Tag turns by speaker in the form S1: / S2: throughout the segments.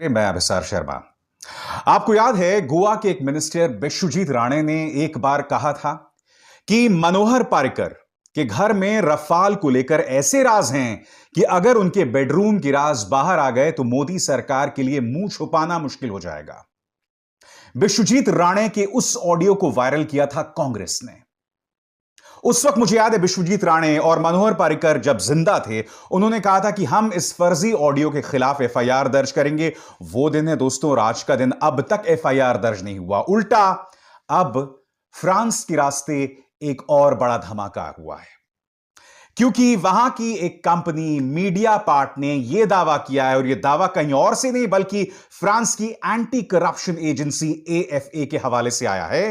S1: मैं अभिसार शर्मा। आपको याद है गोवा के एक मिनिस्टर बिश्वजीत राणे ने एक बार कहा था कि मनोहर पारिकर के घर में रफाल को लेकर ऐसे राज हैं कि अगर उनके बेडरूम की राज बाहर आ गए तो मोदी सरकार के लिए मुंह छुपाना मुश्किल हो जाएगा। बिश्वजीत राणे के उस ऑडियो को वायरल किया था कांग्रेस ने। उस वक्त मुझे याद है बिश्वजीत राणे और मनोहर पारिकर जब जिंदा थे, उन्होंने कहा था कि हम इस फर्जी ऑडियो के खिलाफ एफआईआर दर्ज करेंगे। वो दिन है दोस्तों, आज का दिन। अब तक एफआईआर दर्ज नहीं हुआ, उल्टा अब फ्रांस के रास्ते एक और बड़ा धमाका हुआ है, क्योंकि वहां की एक कंपनी मीडिया पार्ट ने यह दावा किया है, और यह दावा कहीं और से नहीं बल्कि फ्रांस की एंटी करप्शन एजेंसी एएफए के हवाले से आया है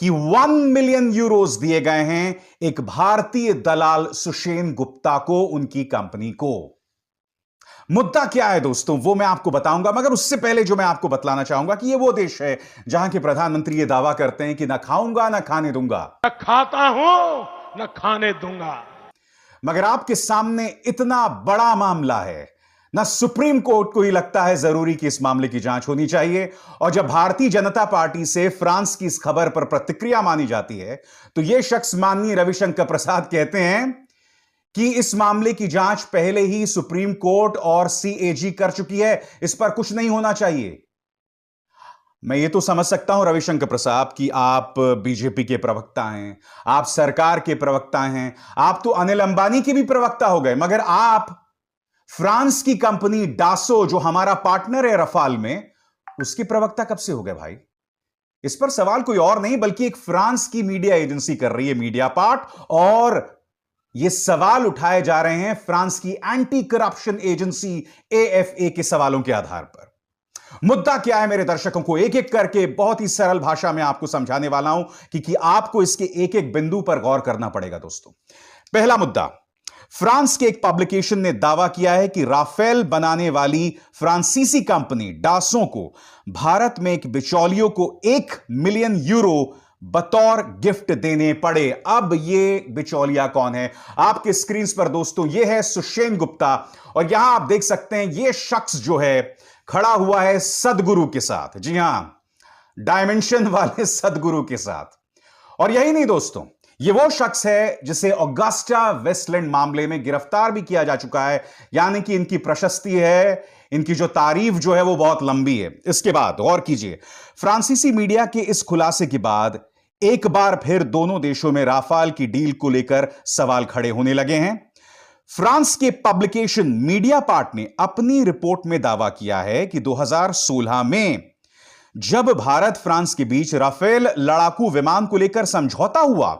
S1: कि 1 मिलियन यूरोस दिए गए हैं एक भारतीय दलाल सुषेन गुप्ता को, उनकी कंपनी को। मुद्दा क्या है दोस्तों, वो मैं आपको बताऊंगा, मगर उससे पहले जो मैं आपको बतलाना चाहूंगा कि ये वो देश है जहां के प्रधानमंत्री ये दावा करते हैं कि ना खाऊंगा ना खाने दूंगा,
S2: न खाता हूं न खाने दूंगा।
S1: मगर आपके सामने इतना बड़ा मामला है, ना सुप्रीम कोर्ट को ही लगता है जरूरी कि इस मामले की जांच होनी चाहिए। और जब भारतीय जनता पार्टी से फ्रांस की इस खबर पर प्रतिक्रिया मानी जाती है तो यह शख्स माननीय रविशंकर प्रसाद कहते हैं कि इस मामले की जांच पहले ही सुप्रीम कोर्ट और सीएजी कर चुकी है, इस पर कुछ नहीं होना चाहिए। मैं ये तो समझ सकता हूं रविशंकर प्रसाद कि आप बीजेपी के प्रवक्ता हैं, आप सरकार के प्रवक्ता हैं, आप तो अनिल अंबानी के भी प्रवक्ता हो गए, मगर आप फ्रांस की कंपनी डासो जो हमारा पार्टनर है रफाल में, उसके प्रवक्ता कब से हो गए भाई? इस पर सवाल कोई और नहीं बल्कि एक फ्रांस की मीडिया एजेंसी कर रही है, मीडिया पार्ट, और ये सवाल उठाए जा रहे हैं फ्रांस की एंटी करप्शन एजेंसी एएफए के सवालों के आधार पर। मुद्दा क्या है मेरे दर्शकों को एक एक करके बहुत ही सरल भाषा में आपको समझाने वाला हूं, क्योंकि आपको इसके एक एक बिंदु पर गौर करना पड़ेगा दोस्तों। पहला मुद्दा, फ्रांस के एक पब्लिकेशन ने दावा किया है कि राफेल बनाने वाली फ्रांसीसी कंपनी डासो को भारत में एक बिचौलियों को 1 मिलियन यूरो बतौर गिफ्ट देने पड़े। अब यह बिचौलिया कौन है? आपके स्क्रीन पर दोस्तों यह है सुषेन गुप्ता, और यहां आप देख सकते हैं यह शख्स जो है खड़ा हुआ है सदगुरु के साथ। जी हां, डायमेंशन वाले सदगुरु के साथ। और यही नहीं दोस्तों, यह वो शख्स है जिसे ऑगस्टा वेस्टलैंड मामले में गिरफ्तार भी किया जा चुका है, यानी कि इनकी प्रशस्ति है, इनकी जो तारीफ जो है वो बहुत लंबी है। इसके बाद गौर कीजिए, फ्रांसीसी मीडिया के इस खुलासे के बाद एक बार फिर दोनों देशों में राफाल की डील को लेकर सवाल खड़े होने लगे हैं। फ्रांस के पब्लिकेशन मीडिया पार्ट ने अपनी रिपोर्ट में दावा किया है कि 2016 में जब भारत फ्रांस के बीच राफेल लड़ाकू विमान को लेकर समझौता हुआ,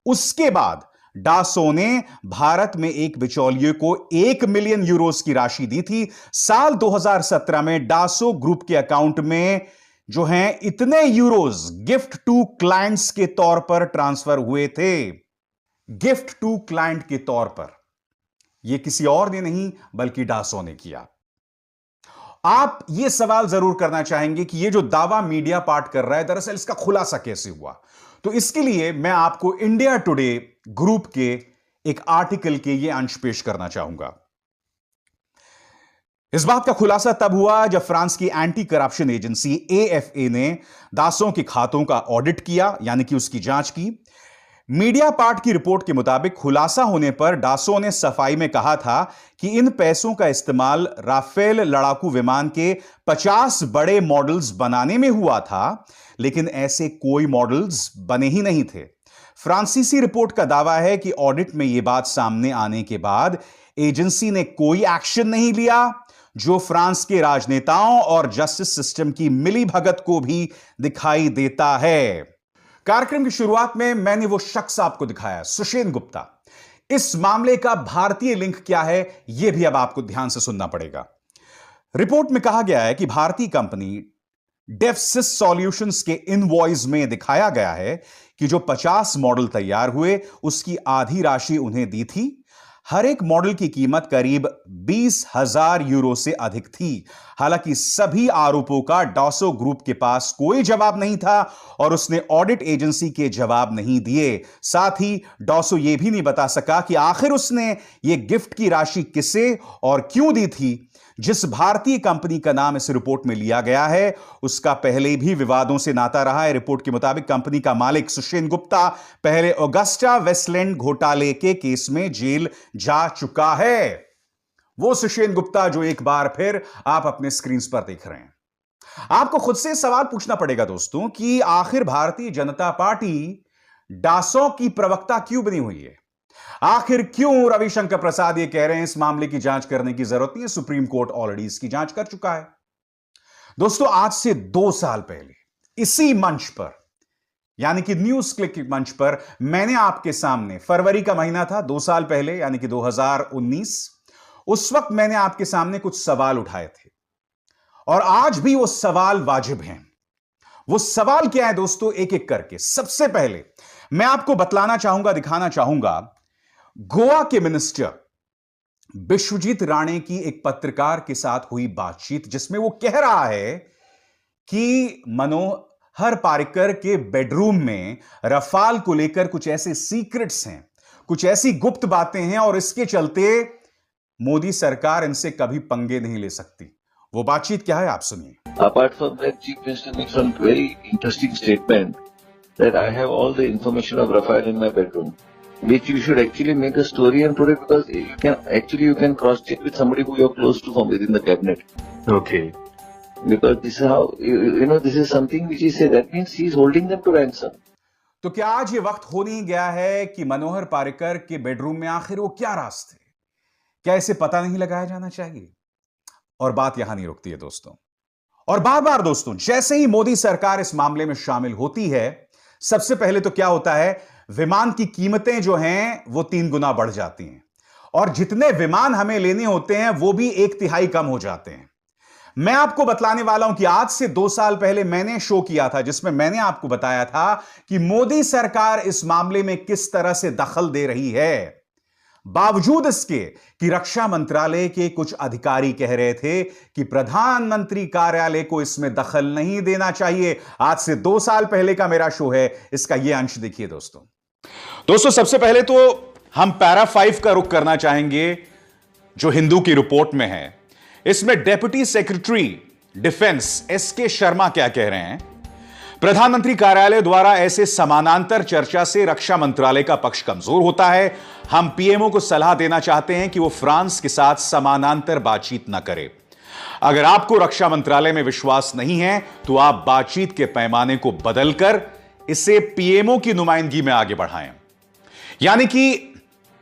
S1: उसके बाद डासो ने भारत में एक बिचौलिए को 1 मिलियन यूरोस की राशि दी थी। साल 2017 में डासो ग्रुप के अकाउंट में जो हैं इतने यूरोस गिफ्ट टू क्लाइंट्स के तौर पर ट्रांसफर हुए थे। गिफ्ट टू क्लाइंट के तौर पर, यह किसी और ने नहीं बल्कि डासो ने किया। आप यह सवाल जरूर करना चाहेंगे कि यह जो दावा मीडिया पार्ट कर रहा है, दरअसल इसका खुलासा कैसे हुआ? तो इसके लिए मैं आपको इंडिया टुडे ग्रुप के एक आर्टिकल के ये अंश पेश करना चाहूंगा। इस बात का खुलासा तब हुआ जब फ्रांस की एंटी करप्शन एजेंसी एएफए ने दासों के खातों का ऑडिट किया, यानी कि उसकी जांच की। मीडिया पार्ट की रिपोर्ट के मुताबिक खुलासा होने पर डासो ने सफाई में कहा था कि इन पैसों का इस्तेमाल राफेल लड़ाकू विमान के 50 बड़े मॉडल्स बनाने में हुआ था, लेकिन ऐसे कोई मॉडल्स बने ही नहीं थे। फ्रांसीसी रिपोर्ट का दावा है कि ऑडिट में यह बात सामने आने के बाद एजेंसी ने कोई एक्शन नहीं लिया, जो फ्रांस के राजनेताओं और जस्टिस सिस्टम की मिलीभगत को भी दिखाई देता है। कार्यक्रम की शुरुआत में मैंने वो शख्स आपको दिखाया, सुषेन गुप्ता। इस मामले का भारतीय लिंक क्या है, यह भी अब आपको ध्यान से सुनना पड़ेगा। रिपोर्ट में कहा गया है कि भारतीय कंपनी डेफसिस सॉल्यूशंस के इनवॉइस में दिखाया गया है कि जो 50 मॉडल तैयार हुए उसकी आधी राशि उन्हें दी थी। हर एक मॉडल की कीमत करीब 20,000 यूरो से अधिक थी। हालांकि सभी आरोपों का डासो ग्रुप के पास कोई जवाब नहीं था और उसने ऑडिट एजेंसी के जवाब नहीं दिए। साथ ही डासो यह भी नहीं बता सका कि आखिर उसने यह गिफ्ट की राशि किसे और क्यों दी थी, जिस भारतीय कंपनी का नाम इस रिपोर्ट में लिया गया है उसका पहले भी विवादों से नाता रहा है। रिपोर्ट के मुताबिक कंपनी का मालिक सुषेन गुप्ता पहले ऑगस्टा वेस्टलैंड घोटाले के केस में जेल जा चुका है। वो सुषेन गुप्ता जो एक बार फिर आप अपने स्क्रीन पर देख रहे हैं। आपको खुद से सवाल पूछना पड़ेगा दोस्तों कि आखिर भारतीय जनता पार्टी डासों की प्रवक्ता क्यों बनी हुई है? आखिर क्यों रविशंकर प्रसाद ये कह रहे हैं इस मामले की जांच करने की जरूरत नहीं है, सुप्रीम कोर्ट ऑलरेडी इसकी जांच कर चुका है। दोस्तों, आज से 2 साल पहले इसी मंच पर, यानी कि न्यूज क्लिक के मंच पर, मैंने आपके सामने, फरवरी का महीना था 2 साल पहले, यानी कि 2019, उस वक्त मैंने आपके सामने कुछ सवाल उठाए थे और आज भी वो सवाल वाजिब हैं। वो सवाल क्या है दोस्तों, एक एक करके। सबसे पहले मैं आपको बतलाना चाहूंगा, दिखाना चाहूंगा गोवा के मिनिस्टर विश्वजीत राणे की एक पत्रकार के साथ हुई बातचीत, जिसमें वो कह रहा है कि मनोहर पारिकर के बेडरूम में रफाल को लेकर कुछ ऐसे सीक्रेट्स हैं, कुछ ऐसी गुप्त बातें हैं और इसके चलते मोदी सरकार इनसे कभी पंगे नहीं ले सकती। वो बातचीत क्या है, आप सुनिए।
S3: Apart from that, Chief Minister makes one very interesting statement that I have all the information of Rafael in my bedroom, which you should actually make a story and put it, because you can cross check with somebody who you're close to from within the cabinet.
S4: Okay.
S3: Because this is how this is something which he said. That means he is holding them to ransom.
S1: तो क्या आज ये वक्त हो नहीं गया है कि मनोहर पारिकर के बेडरूम में आखिर वो क्या राज थे? क्या इसे पता नहीं लगाया जाना चाहिए? और बात यहां नहीं रुकती है दोस्तों, और बार बार दोस्तों, जैसे ही मोदी सरकार इस मामले में शामिल होती है, सबसे पहले तो क्या होता है, विमान की कीमतें जो हैं वो 3 गुना बढ़ जाती हैं और जितने विमान हमें लेने होते हैं वो भी 1/3 कम हो जाते हैं। मैं आपको बतलाने वाला हूं कि आज से 2 साल पहले मैंने शो किया था जिसमें मैंने आपको बताया था कि मोदी सरकार इस मामले में किस तरह से दखल दे रही है, बावजूद इसके कि रक्षा मंत्रालय के कुछ अधिकारी कह रहे थे कि प्रधानमंत्री कार्यालय को इसमें दखल नहीं देना चाहिए। आज से 2 साल पहले का मेरा शो है, इसका यह अंश देखिए दोस्तों। सबसे पहले तो हम पैरा 5 का रुख करना चाहेंगे जो हिंदू की रिपोर्ट में है। इसमें deputy secretary defence S K Sharma क्या कह रहे हैं, प्रधानमंत्री कार्यालय द्वारा ऐसे समानांतर चर्चा से रक्षा मंत्रालय का पक्ष कमजोर होता है। हम पीएमओ को सलाह देना चाहते हैं कि वो फ्रांस के साथ समानांतर बातचीत न करे। अगर आपको रक्षा मंत्रालय में विश्वास नहीं है तो आप बातचीत के पैमाने को बदलकर इसे पीएमओ की नुमाइंदगी में आगे बढ़ाएं। यानी कि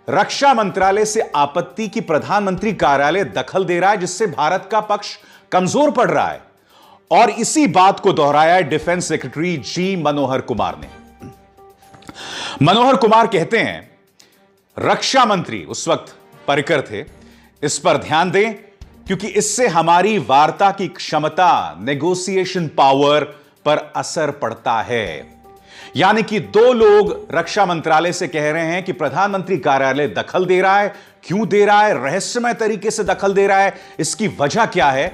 S1: रक्षा मंत्रालय से आपत्ति की प्रधानमंत्री कार्यालय दखल दे रहा है, जिससे भारत का पक्ष कमजोर पड़ रहा है। और इसी बात को दोहराया है डिफेंस सेक्रेटरी जी मनोहर कुमार ने। मनोहर कुमार कहते हैं रक्षा मंत्री उस वक्त पर्रिकर थे, इस पर ध्यान दें क्योंकि इससे हमारी वार्ता की क्षमता, नेगोशिएशन पावर पर असर पड़ता है। यानी कि 2 लोग रक्षा मंत्रालय से कह रहे हैं कि प्रधानमंत्री कार्यालय दखल दे रहा है। क्यों दे रहा है, रहस्यमय तरीके से दखल दे रहा है, इसकी वजह क्या है,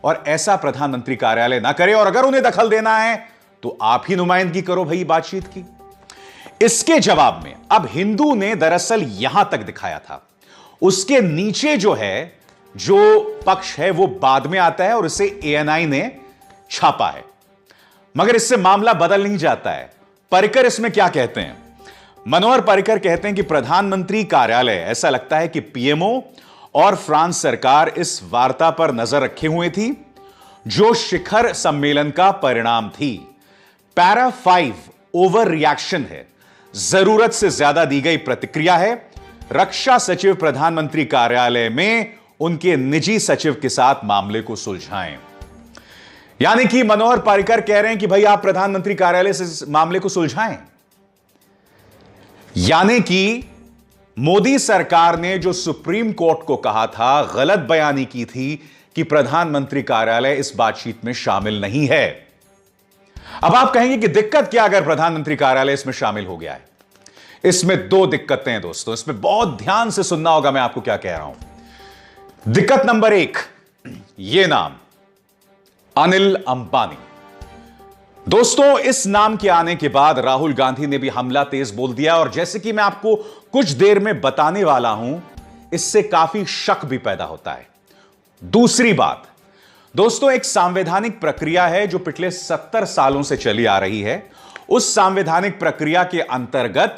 S1: और ऐसा प्रधानमंत्री कार्यालय ना करे, और अगर उन्हें दखल देना है तो आप ही नुमाइंदगी करो भाई बातचीत की। इसके जवाब में अब हिंदू ने दरअसल यहां तक दिखाया था, उसके नीचे जो पक्ष है वो बाद में आता है और इसे एएनआई ने छापा है। मगर इससे मामला बदल नहीं जाता है। पर्रिकर इसमें क्या कहते हैं, मनोहर पर्रिकर कहते हैं कि प्रधानमंत्री कार्यालय, ऐसा लगता है कि पीएमओ और फ्रांस सरकार इस वार्ता पर नजर रखे हुए थी जो शिखर सम्मेलन का परिणाम थी। पैरा 5 ओवर रिएक्शन है, जरूरत से ज्यादा दी गई प्रतिक्रिया है। रक्षा सचिव प्रधानमंत्री कार्यालय में उनके निजी सचिव के साथ मामले को सुलझाएं। यानी कि मनोहर पर्रिकर कह रहे हैं कि भाई आप प्रधानमंत्री कार्यालय से इस मामले को सुलझाएं। यानी कि मोदी सरकार ने जो सुप्रीम कोर्ट को कहा था, गलत बयानी की थी कि प्रधानमंत्री कार्यालय इस बातचीत में शामिल नहीं है। अब आप कहेंगे कि दिक्कत क्या अगर प्रधानमंत्री कार्यालय इसमें शामिल हो गया है? इसमें 2 दिक्कतें हैं दोस्तों, इसमें बहुत ध्यान से सुनना होगा मैं आपको क्या कह रहा हूं। दिक्कत नंबर 1, यह नाम अनिल अंबानी। दोस्तों, इस नाम के आने के बाद राहुल गांधी ने भी हमला तेज बोल दिया, और जैसे कि मैं आपको कुछ देर में बताने वाला हूं, इससे काफी शक भी पैदा होता है। दूसरी बात, दोस्तों, एक सांवैधानिक प्रक्रिया है जो पिछले 70 सालों से चली आ रही है। उस सांवैधानिक प्रक्रिया के अंतर्गत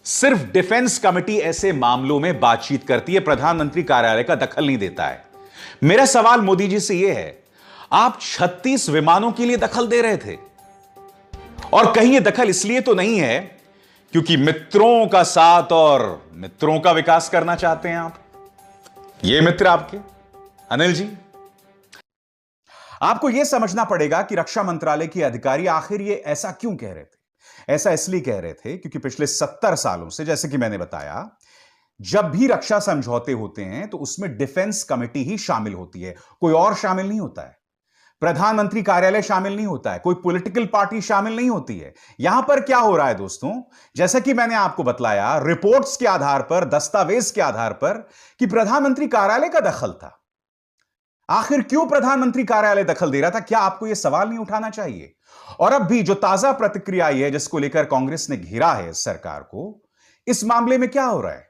S1: सिर्फ डिफेंस कमेटी ऐसे मामलों में बातचीत करती है, प्रधानमंत्री कार्यालय का दखल नहीं देता है। मेरा सवाल मोदी जी से यह है, आप 36 विमानों के लिए दखल दे रहे थे, और कहीं यह दखल इसलिए तो नहीं है क्योंकि मित्रों का साथ और मित्रों का विकास करना चाहते हैं आप? ये मित्र आपके अनिल जी, आपको यह समझना पड़ेगा कि रक्षा मंत्रालय के अधिकारी आखिर ये ऐसा क्यों कह रहे थे। ऐसा इसलिए कह रहे थे क्योंकि पिछले 70 सालों से, जैसे कि मैंने बताया, जब भी रक्षा समझौते होते हैं तो उसमें डिफेंस कमेटी ही शामिल होती है, कोई और शामिल नहीं होता है। प्रधानमंत्री कार्यालय शामिल नहीं होता है, कोई पॉलिटिकल पार्टी शामिल नहीं होती है। यहां पर क्या हो रहा है दोस्तों, जैसा कि मैंने आपको बतलाया, रिपोर्ट्स के आधार पर, दस्तावेज के आधार पर, कि प्रधानमंत्री कार्यालय का दखल था। आखिर क्यों प्रधानमंत्री कार्यालय दखल दे रहा था? क्या आपको यह सवाल नहीं उठाना चाहिए? और अब भी जो ताजा प्रतिक्रिया आई है, जिसको लेकर कांग्रेस ने घेरा है सरकार को, इस मामले में क्या हो रहा है?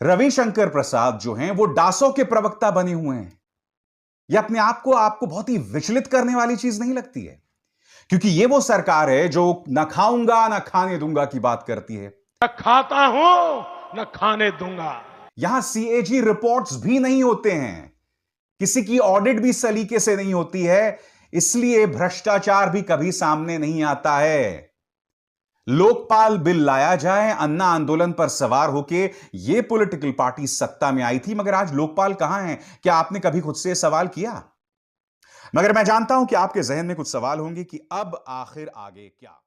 S1: रविशंकर प्रसाद जो हैं वो डासो के प्रवक्ता बने हुए हैं। यह अपने आप को आपको बहुत ही विचलित करने वाली चीज नहीं लगती है? क्योंकि यह वो सरकार है जो न खाऊंगा न खाने दूंगा की बात करती है।
S2: न खाता हूं न खाने दूंगा।
S1: यहां सीएजी रिपोर्ट्स भी नहीं होते हैं, किसी की ऑडिट भी सलीके से नहीं होती है, इसलिए भ्रष्टाचार भी कभी सामने नहीं आता है। लोकपाल बिल लाया जाए, अन्ना आंदोलन पर सवार होके ये पॉलिटिकल पार्टी सत्ता में आई थी, मगर आज लोकपाल कहां है? क्या आपने कभी खुद से सवाल किया? मगर मैं जानता हूं कि आपके जहन में कुछ सवाल होंगे कि अब आखिर आगे क्या।